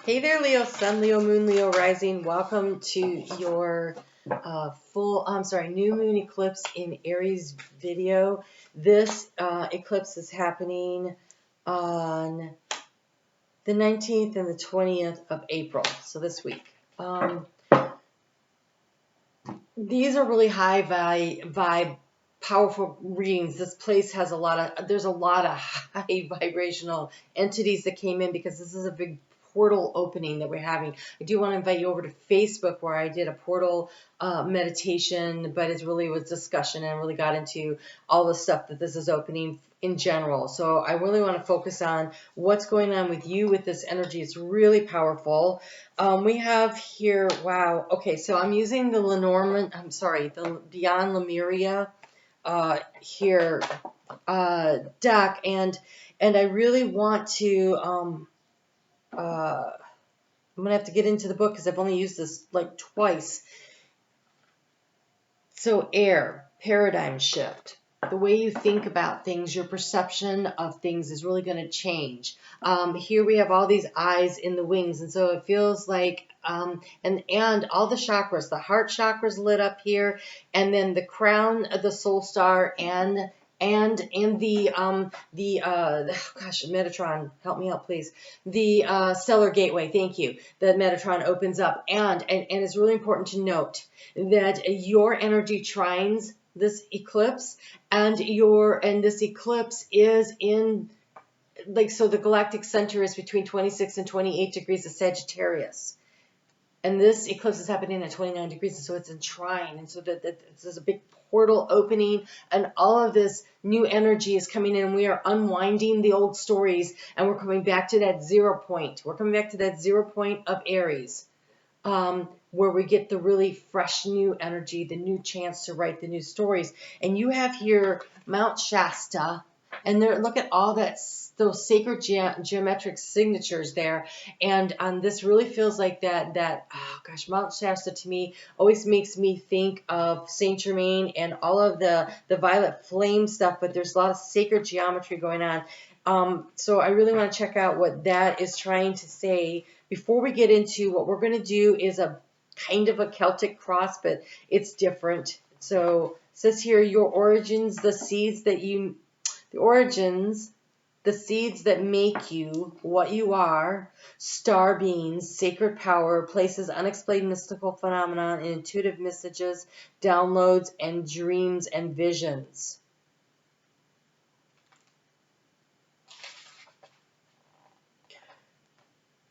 Hey there, Leo Sun, Leo Moon, Leo Rising. Welcome to your new moon eclipse in Aries video. This eclipse is happening on the 19th and the 20th of April, so this week. These are really high vibe, powerful readings. This place has there's a lot of high vibrational entities that came in because this is a big portal opening that we're having. I do want to invite you over to Facebook where I did a portal meditation, but it really was discussion and really got into all the stuff that this is opening in general. So I really want to focus on what's going on with you with this energy. It's really powerful. We have here, wow. Okay, so I'm using the the Beyond Lemuria here deck, and I really want to I'm gonna have to get into the book because I've only used this like twice. So air, paradigm shift. The way you think about things, your perception of things is really going to change. Here we have all these eyes in the wings, and so it feels like, and all the chakras, the heart chakras lit up here, and then the crown, the soul star, and the Metatron, help me out please, the stellar gateway, thank you, the Metatron opens up, and it's really important to note that your energy trines this eclipse, and this eclipse is in, like, so the galactic center is between 26 and 28 degrees of Sagittarius. And this eclipse is happening at 29 degrees, and so it's in trine. And so there's a big portal opening, and all of this new energy is coming in. We are unwinding the old stories, and we're coming back to that 0 point. We're coming back to that 0 point of Aries, where we get the really fresh new energy, the new chance to write the new stories. And you have here Mount Shasta, and there, look at all those sacred geometric signatures there, and this really feels like that oh gosh, Mount Shasta to me always makes me think of Saint Germain and all of the violet flame stuff, but there's a lot of sacred geometry going on. So I really want to check out what that is trying to say. Before we get into what we're going to do is a kind of a Celtic cross, but it's different. So it says here, your origins, the seeds that make you what you are, star beings, sacred power, places, unexplained mystical phenomenon, and intuitive messages, downloads, and dreams and visions.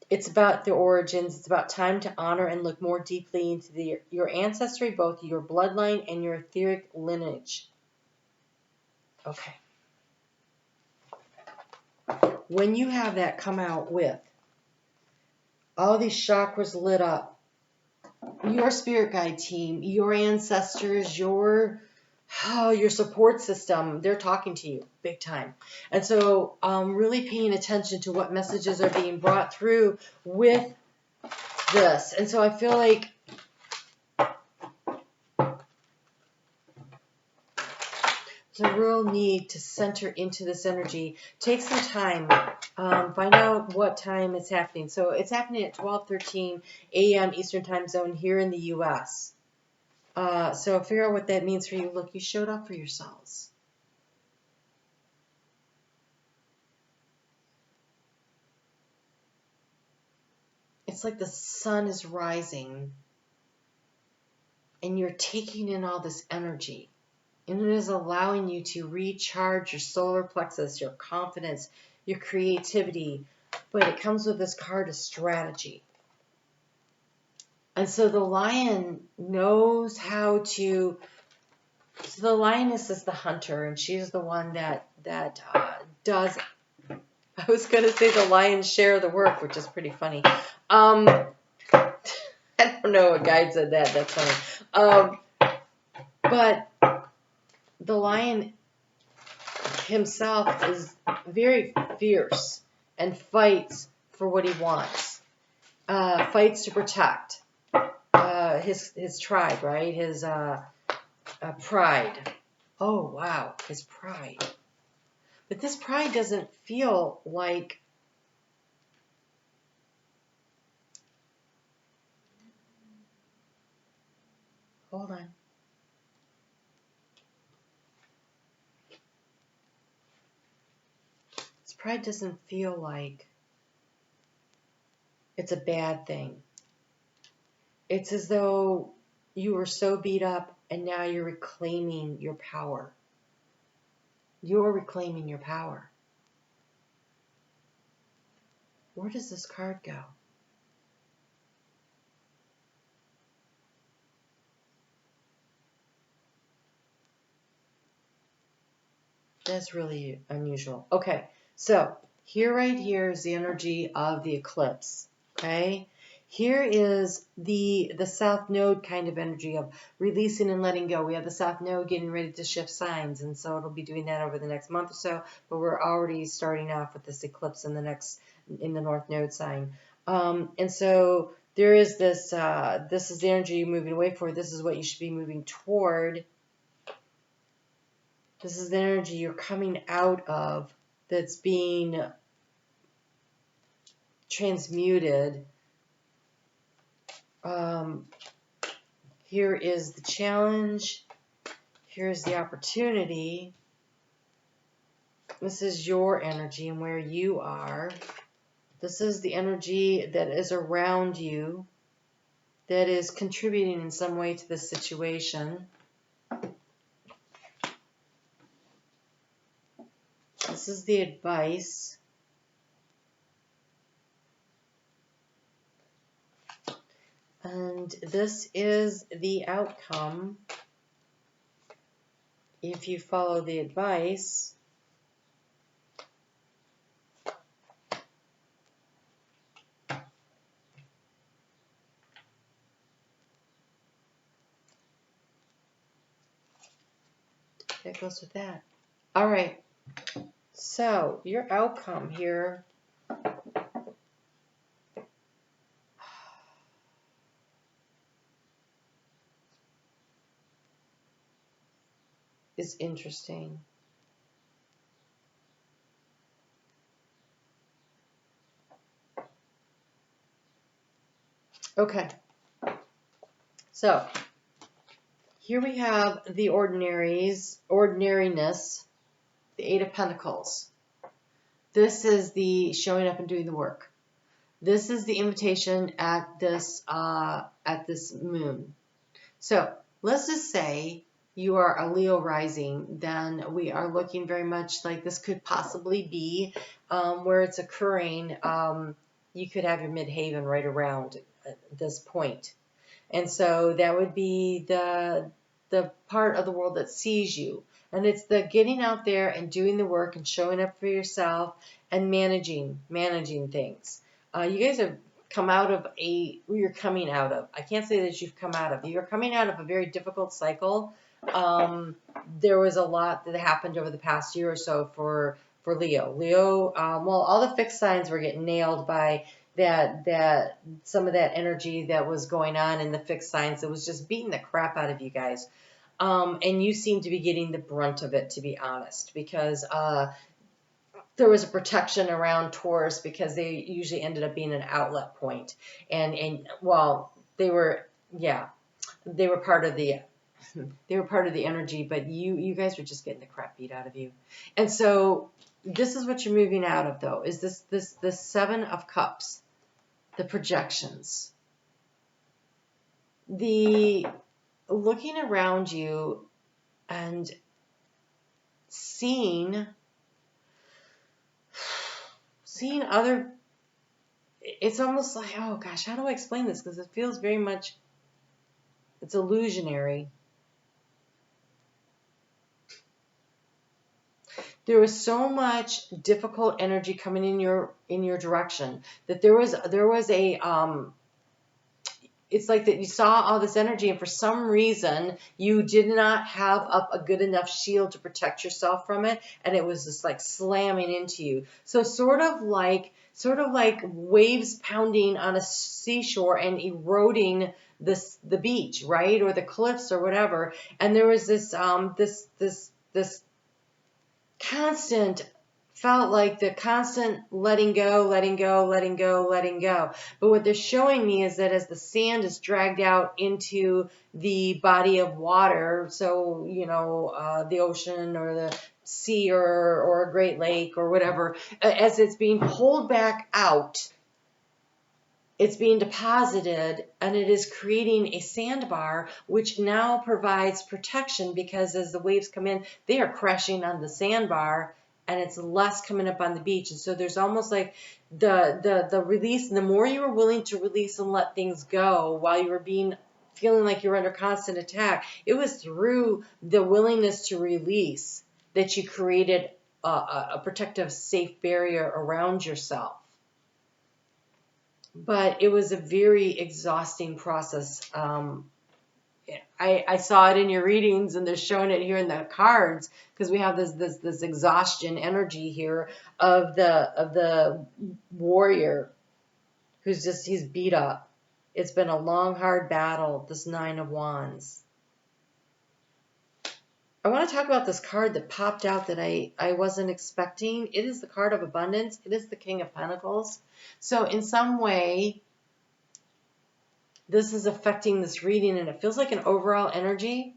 It's about the origins. It's about time to honor and look more deeply into your ancestry, both your bloodline and your etheric lineage. Okay. When you have that come out with all these chakras lit up, your spirit guide team, your ancestors, your support system, they're talking to you big time. And so really paying attention to what messages are being brought through with this. And so I feel like there's a real need to center into this energy. Take some time. Find out what time it's happening. So it's happening at 12:13 a.m. Eastern Time Zone here in the U.S. So figure out what that means for you. Look, you showed up for yourselves. It's like the sun is rising and you're taking in all this energy. And it is allowing you to recharge your solar plexus, your confidence, your creativity. But it comes with this card of strategy. And so the lion knows how to. So the lioness is the hunter, and she's the one that does. I was going to say the lions share the work, which is pretty funny. I don't know, a guide said that. That's funny. But the lion himself is very fierce and fights for what he wants. Fights to protect his tribe, right? His pride. Oh, wow, his pride. But this pride doesn't feel like hold on. This pride doesn't feel like it's a bad thing. It's as though you were so beat up and now you're reclaiming your power. You're reclaiming your power. Where does this card go? That's really unusual. Okay, so right here is the energy of the eclipse. Okay, here is the South Node kind of energy of releasing and letting go. We have the South Node getting ready to shift signs, and so it'll be doing that over the next month or so. But we're already starting off with this eclipse in the North Node sign, and so there is this. This is the energy you're moving away for. This is what you should be moving toward. This is the energy you're coming out of that's being transmuted. Here is the challenge. Here's the opportunity. This is your energy and where you are. This is the energy that is around you that is contributing in some way to this situation. This is the advice. And this is the outcome if you follow the advice. That goes with that. All right. So your outcome here is interesting. Okay. So here we have the ordinariness, the Eight of Pentacles. This is the showing up and doing the work. This is the invitation at this moon. So let's just say you are a Leo rising, then we are looking very much like this could possibly be where it's occurring. You could have your midheaven right around this point. And so that would be the part of the world that sees you. And it's the getting out there and doing the work and showing up for yourself and managing things. You guys have come out of you're coming out of, I can't say that you've come out of, you're coming out of a very difficult cycle. There was a lot that happened over the past year or so for Leo. Well, all the fixed signs were getting nailed by that some of that energy that was going on in the fixed signs that was just beating the crap out of you guys. And you seem to be getting the brunt of it, to be honest, because there was a protection around Taurus because they usually ended up being an outlet point. And well, they were part of the energy, but you guys were just getting the crap beat out of you. And so this is what you're moving out of, though, is this Seven of Cups, the projections, the looking around you and seeing other. It's almost like, oh gosh, how do I explain this? Because it feels very much, it's illusionary. There was so much difficult energy coming in your direction that there was a it's like that you saw all this energy and for some reason you did not have up a good enough shield to protect yourself from it, and it was just like slamming into you. So sort of like waves pounding on a seashore and eroding the beach, right, or the cliffs or whatever. And there was this constant felt like the constant letting go, letting go, letting go, letting go. But what they're showing me is that as the sand is dragged out into the body of water, so, the ocean or the sea or a Great Lake or whatever, as it's being pulled back out, it's being deposited, and it is creating a sandbar, which now provides protection, because as the waves come in, they are crashing on the sandbar, and it's less coming up on the beach. And so there's almost like the release. And the more you were willing to release and let things go while you were feeling like you were under constant attack, it was through the willingness to release that you created a protective, safe barrier around yourself. But it was a very exhausting process. I saw it in your readings, and they're showing it here in the cards, because we have this exhaustion energy here of the warrior he's beat up. It's been a long, hard battle, this Nine of Wands. I want to talk about this card that popped out that I wasn't expecting. It is the card of abundance. It is the King of Pentacles. So in some way, this is affecting this reading, and it feels like an overall energy.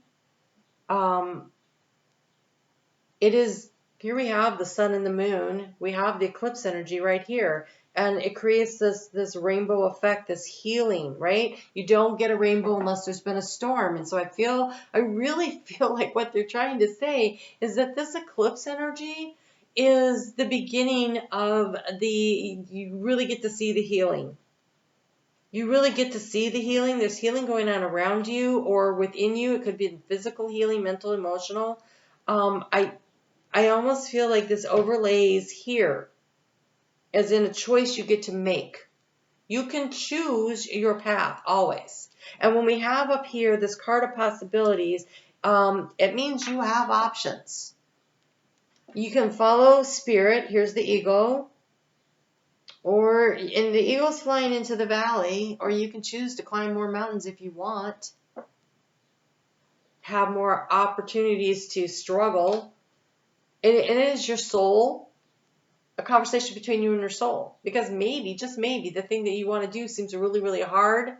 It is, here we have the sun and the moon. We have the eclipse energy right here. And it creates this rainbow effect, this healing, right? You don't get a rainbow unless there's been a storm. And so I really feel like what they're trying to say is that this eclipse energy is the beginning of you really get to see the healing. You really get to see the healing. There's healing going on around you or within you. It could be physical healing, mental, emotional. I almost feel like this overlays here, as in a choice you get to make. You can choose your path always. And when we have up here this card of possibilities, it means you have options. You can follow spirit. Here's the eagle. And the eagle's flying into the valley, or you can choose to climb more mountains if you want. Have more opportunities to struggle. And it is your soul, a conversation between you and your soul. Because maybe, just maybe, the thing that you want to do seems really, really hard,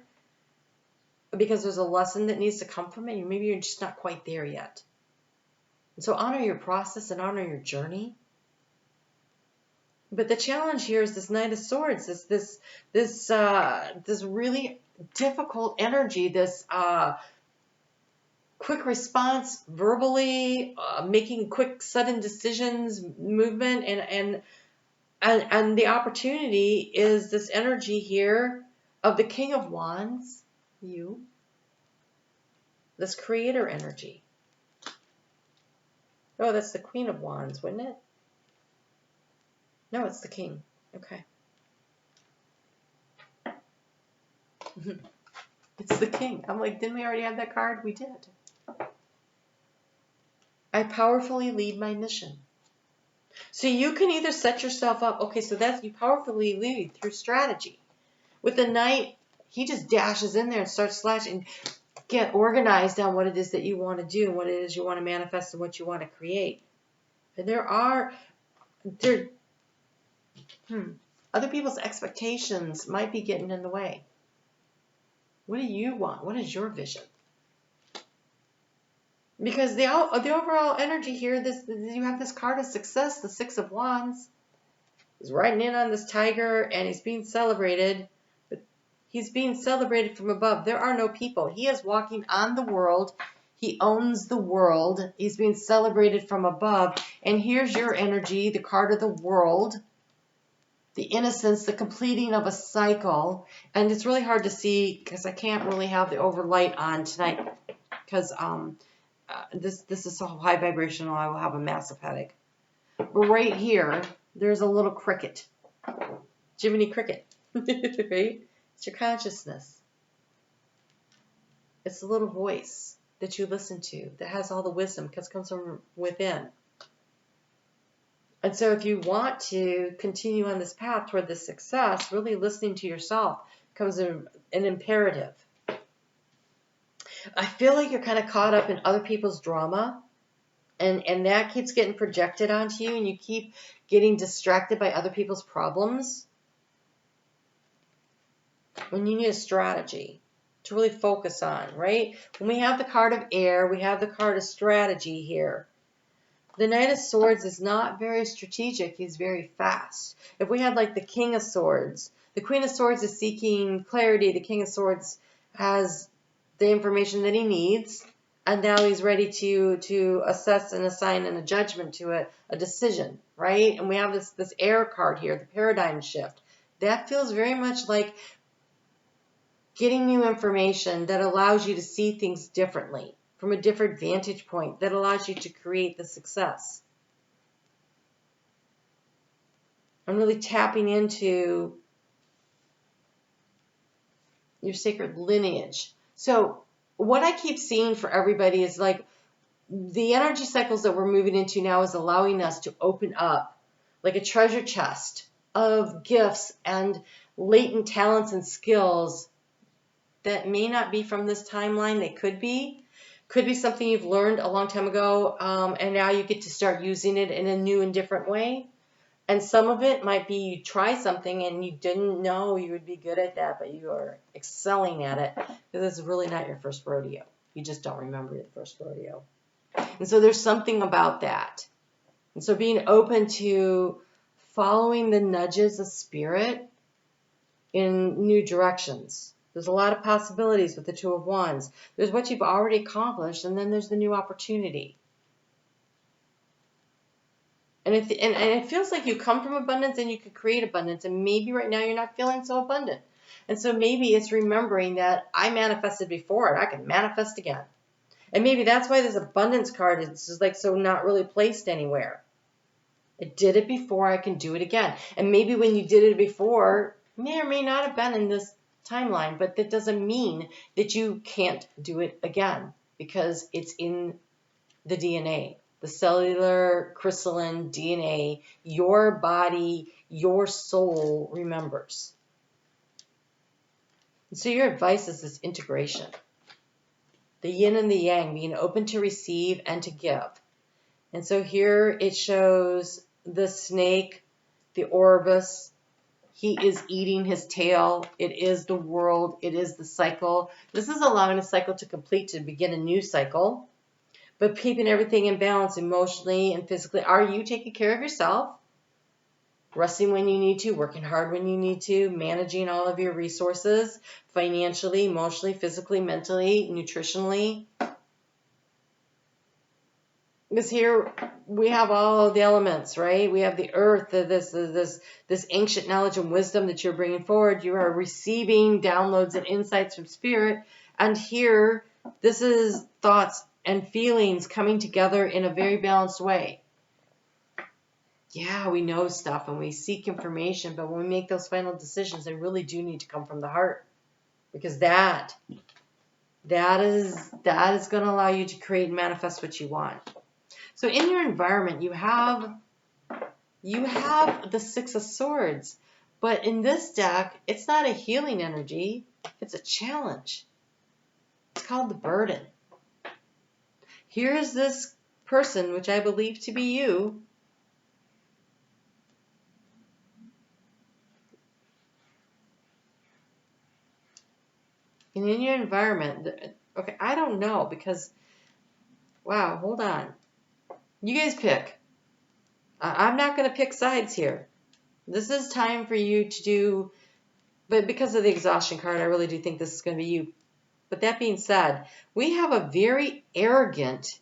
because there's a lesson that needs to come from it. Maybe you're just not quite there yet. And so honor your process and honor your journey. But the challenge here is this Knight of Swords, this really difficult energy, this quick response verbally, making quick, sudden decisions, movement, and the opportunity is this energy here of the King of Wands, you, this creator energy. Oh, that's the Queen of Wands, wouldn't it? No, it's the King. Okay. It's the King. I'm like, didn't we already have that card? We did. I powerfully lead my mission. So you can either set yourself up. Okay, so that's, you powerfully lead through strategy. With the Knight, he just dashes in there and starts slashing. Get organized on what it is that you want to do, and what it is you want to manifest, and what you want to create. And other people's expectations might be getting in the way. What do you want? What is your vision? Because the overall energy here, you have this card of success, the Six of Wands. He's riding in on this tiger, and he's being celebrated. But he's being celebrated from above. There are no people. He is walking on the world. He owns the world. He's being celebrated from above. And here's your energy, the card of the World. The innocence, the completing of a cycle. And it's really hard to see because I can't really have the overlight on tonight, because this is so high vibrational, I will have a massive headache. But right here, there's a little cricket. Jiminy Cricket. Right? It's your consciousness. It's the little voice that you listen to that has all the wisdom, because it comes from within. And so if you want to continue on this path toward this success, really listening to yourself becomes an imperative. I feel like you're kind of caught up in other people's drama. and that keeps getting projected onto you, and you keep getting distracted by other people's problems, when you need a strategy to really focus on, right? When we have the card of air, we have the card of strategy here. The Knight of Swords is not very strategic. He's very fast. If we had like the King of Swords, the Queen of Swords is seeking clarity. The King of Swords has the information that he needs, and now he's ready to assess and assign and a judgment to it, a decision, right? And we have this air card here, the paradigm shift. That feels very much like getting new information that allows you to see things differently, from a different vantage point, that allows you to create the success. I'm really tapping into your sacred lineage. So what I keep seeing for everybody is like the energy cycles that we're moving into now is allowing us to open up like a treasure chest of gifts and latent talents and skills that may not be from this timeline. They could be something you've learned a long time ago, and now you get to start using it in a new and different way. And some of it might be you try something and you didn't know you would be good at that, but you are excelling at it because it's really not your first rodeo. You just don't remember your first rodeo. And so there's something about that. And so being open to following the nudges of spirit in new directions. There's a lot of possibilities with the Two of Wands. There's what you've already accomplished, and then there's the new opportunity. And it feels like you come from abundance and you could create abundance, and maybe right now you're not feeling so abundant. And so maybe it's remembering that I manifested before and I can manifest again. And maybe that's why this abundance card is just like so not really placed anywhere. I did it before, I can do it again. And maybe when you did it before, may or may not have been in this timeline, but that doesn't mean that you can't do it again because it's in the DNA, the cellular crystalline DNA. Your body, your soul remembers. And so your advice is this integration, the yin and the yang, being open to receive and to give. And so here it shows the snake, the Orbis. He is eating his tail. It is the world. It is the cycle. This is allowing a cycle to complete, to begin a new cycle, but keeping everything in balance emotionally and physically. Are you taking care of yourself? Resting when you need to, working hard when you need to, managing all of your resources financially, emotionally, physically, mentally, nutritionally. Because here we have all the elements, right? We have the earth, this ancient knowledge and wisdom that you're bringing forward. You are receiving downloads and insights from spirit. And here, this is thoughts and feelings coming together in a very balanced way. Yeah, we know stuff and we seek information, but when we make those final decisions, they really do need to come from the heart. Because that is going to allow you to create and manifest what you want. So in your environment, you have the Six of Swords. But in this deck, it's not a healing energy. It's a challenge. It's called the burden. Here's this person, which I believe to be you. And in your environment, okay, I don't know because, wow, hold on. You guys pick. I'm not going to pick sides here. This is time for you to do, but because of the exhaustion card, I really do think this is going to be you. But that being said, we have a very arrogant,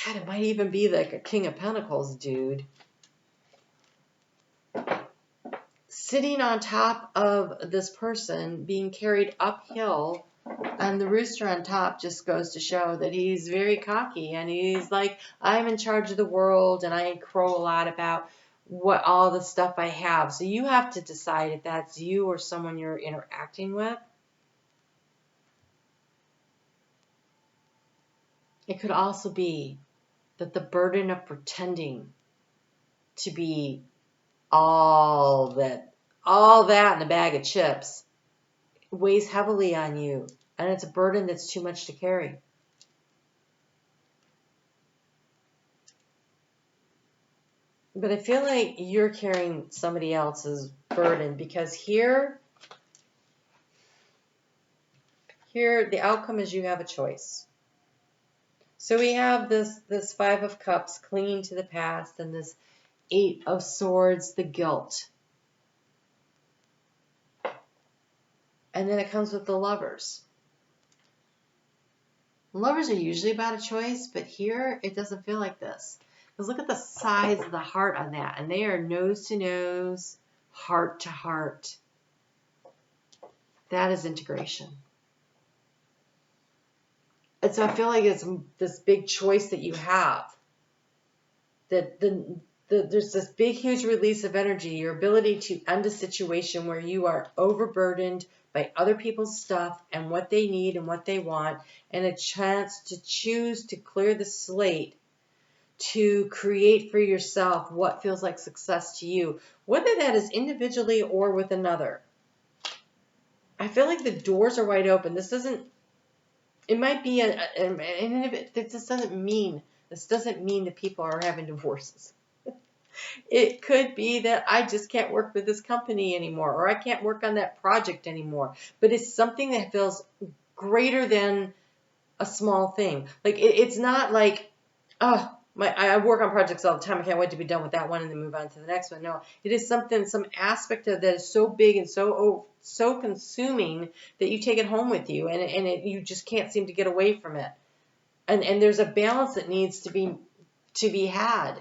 God, it might even be like a King of Pentacles dude, sitting on top of this person being carried uphill. And the rooster on top just goes to show that he's very cocky and he's like, I'm in charge of the world and I crow a lot about what all the stuff I have. So you have to decide if that's you or someone you're interacting with. It could also be that the burden of pretending to be all that in a bag of chips weighs heavily on you. And it's a burden that's too much to carry. But I feel like you're carrying somebody else's burden, because here the outcome is you have a choice. So we have this Five of Cups, clinging to the past, and this Eight of Swords, the guilt. And then it comes with the Lovers. Lovers are usually about a choice, but here it doesn't feel like this. Because look at the size of the heart on that. And they are nose to nose, heart to heart. That is integration. And so I feel like it's this big choice that you have. That there's this big, huge release of energy, your ability to end a situation where you are overburdened by other people's stuff and what they need and what they want, and a chance to choose to clear the slate, to create for yourself what feels like success to you, whether that is individually or with another. I feel like the doors are wide open. This doesn't, it might be, this doesn't mean that people are having divorces. It could be that I just can't work with this company anymore, or I can't work on that project anymore. But it's something that feels greater than a small thing. Like it's not like, oh, I work on projects all the time. I can't wait to be done with that one and then move on to the next one. No, it is something, some aspect of that is so big and so consuming that you take it home with you, and you just can't seem to get away from it. And there's a balance that needs to be had.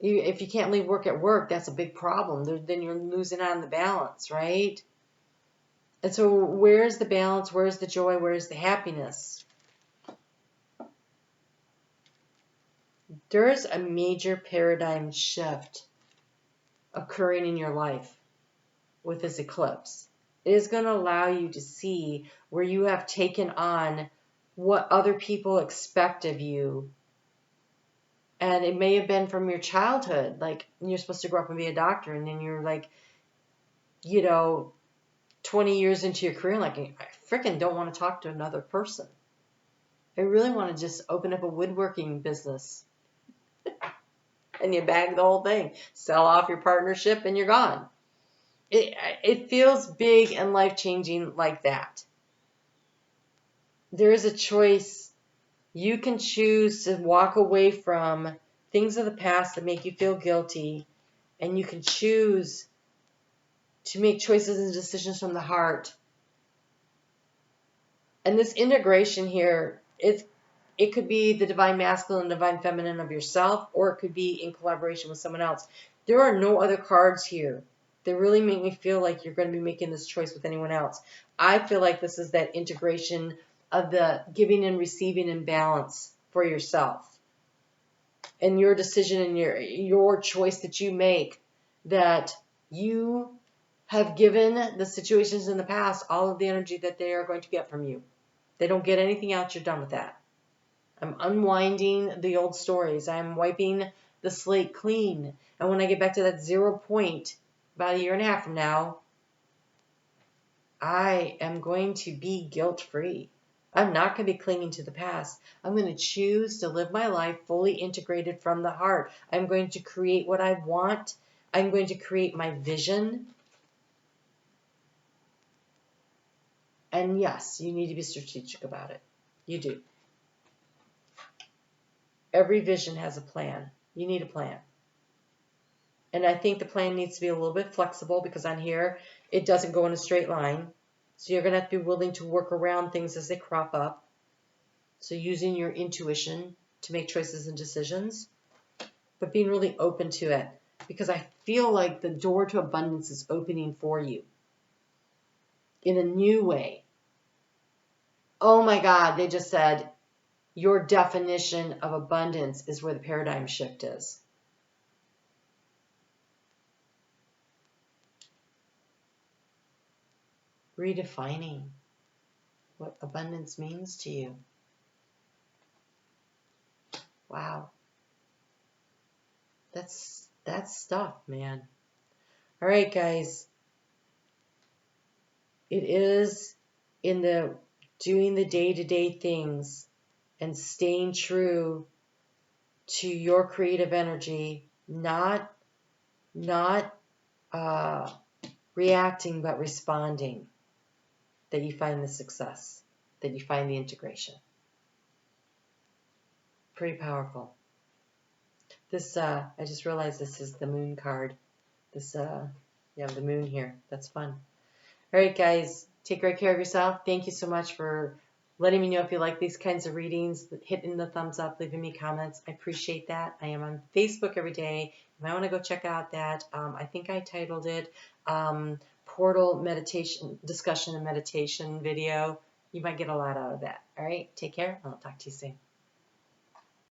If you can't leave work at work, that's a big problem. Then you're losing out on the balance, right? And so where's the balance? Where's the joy? Where's the happiness? There's a major paradigm shift occurring in your life with this eclipse. It is going to allow you to see where you have taken on what other people expect of you. And it may have been from your childhood, like you're supposed to grow up and be a doctor, and then you're like, 20 years into your career, like, I freaking don't want to talk to another person. I really want to just open up a woodworking business. And you bag the whole thing, sell off your partnership, and you're gone. It feels big and life-changing like that. There is a choice. You can choose to walk away from things of the past that make you feel guilty, and you can choose to make choices and decisions from the heart. And this integration here, it could be the divine masculine, divine feminine of yourself, or it could be in collaboration with someone else. There are no other cards here that really make me feel like you're going to be making this choice with anyone else. I feel like this is that integration of the giving and receiving in balance for yourself. And your decision and your choice that you make, that you have given the situations in the past all of the energy that they are going to get from you. They don't get anything else. You're done with that. I'm unwinding the old stories. I'm wiping the slate clean. And when I get back to that 0 point, about a year and a half from now, I am going to be guilt-free. I'm not going to be clinging to the past. I'm going to choose to live my life fully integrated from the heart. I'm going to create what I want. I'm going to create my vision. And yes, you need to be strategic about it. You do. Every vision has a plan. You need a plan. And I think the plan needs to be a little bit flexible, because on here, it doesn't go in a straight line. So you're going to have to be willing to work around things as they crop up. So using your intuition to make choices and decisions, but being really open to it, because I feel like the door to abundance is opening for you in a new way. Oh my God, they just said your definition of abundance is where the paradigm shift is. Redefining what abundance means to you. Wow. That's stuff, man. All right, guys. It is in the doing the day-to-day things and staying true to your creative energy, not reacting but responding, that you find the success, that you find the integration. Pretty powerful. This, I just realized this is the moon card. This, yeah, the moon here. That's fun. All right, guys, take great care of yourself. Thank you so much for letting me know if you like these kinds of readings, hitting the thumbs up, leaving me comments. I appreciate that. I am on Facebook every day. You might want to go check out that. I think I titled it Portal Meditation, Discussion and Meditation video. You might get a lot out of that. All right, take care. I'll talk to you soon.